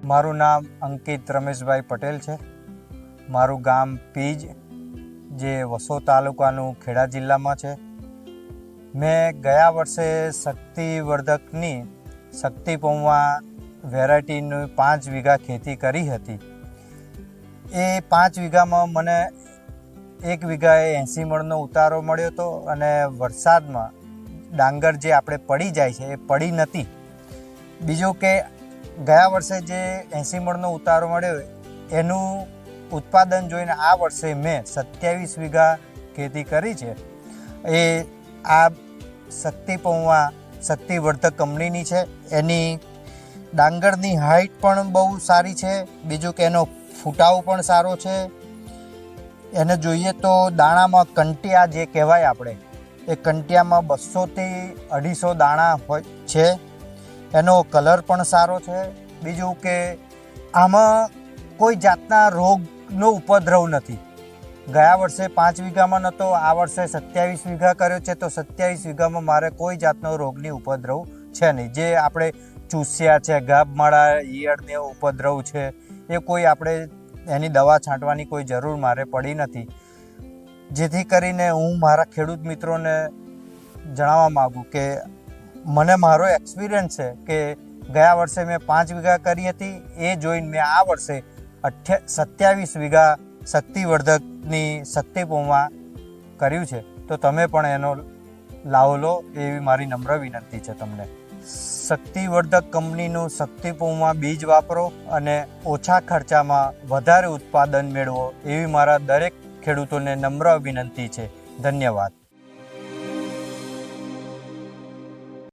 મારું નામ અંકિત રમેશભાઈ પટેલ છે. મારું ગામ પીજ, જે વસો તાલુકાનું ખેડા જિલ્લામાં છે. મેં ગયા વર્ષે શક્તિવર્ધકની શક્તિ પૌવા વેરાયટીની 5 વીઘા ખેતી કરી હતી. એ 5 વીઘામાં મને 1 વીઘાએ 80 મણનો ઉતારો મળ્યો હતો અને વરસાદમાં ડાંગર જે આપણે પડી જાય છે એ પડી નથી. બીજું કે ગયા વર્ષે જે 80 મણનો ઉતારો મળ્યો એનું ઉત્પાદન જોઈને આ વર્ષે મેં 27 વીઘા ખેતી કરી છે. એ આ શક્તિ પૌવા શક્તિવર્ધક કંપનીની છે. એની ડાંગરની હાઈટ પણ બહુ સારી છે. બીજું કે એનો ફૂટાવ પણ સારો છે. એને જોઈએ તો દાણામાં કંટિયા જે કહેવાય આપણે, એ કંટિયામાં 200 થી 250 દાણા હોય છે. એનો કલર પણ સારો છે. બીજું કે આમાં કોઈ જાતના રોગનો ઉપદ્રવ નથી. ગયા વર્ષે 5 વીઘામાં નહોતો, આ વર્ષે 27 વીઘા કર્યો છે તો 27 વીઘામાં મારે કોઈ જાતનો રોગની ઉપદ્રવ છે નહીં. જે આપણે ચૂસ્યા છે, ગાભમાળા, ઈયળને ઉપદ્રવ છે, એ કોઈ આપણે એની દવા છાંટવાની કોઈ જરૂર મારે પડી નથી. જેથી કરીને હું મારા ખેડૂત મિત્રોને જણાવવા માગું કે મને મારો એક્સપિરિયન્સ છે કે ગયા વર્ષે મેં 5 વીઘા કરી હતી, એ જોઈને મેં આ વર્ષે 27 વીઘા શક્તિવર્ધકની શક્તિ પૌવા કર્યું છે. તો તમે પણ એનો લાવો લો એવી મારી નમ્ર વિનંતી છે તમને. શક્તિવર્ધક કંપનીનું શક્તિ પૌવા બીજ વાપરો અને ઓછા ખર્ચામાં વધારે ઉત્પાદન મેળવો એવી મારા દરેક ખેડૂતોને નમ્ર વિનંતી છે. ધન્યવાદ.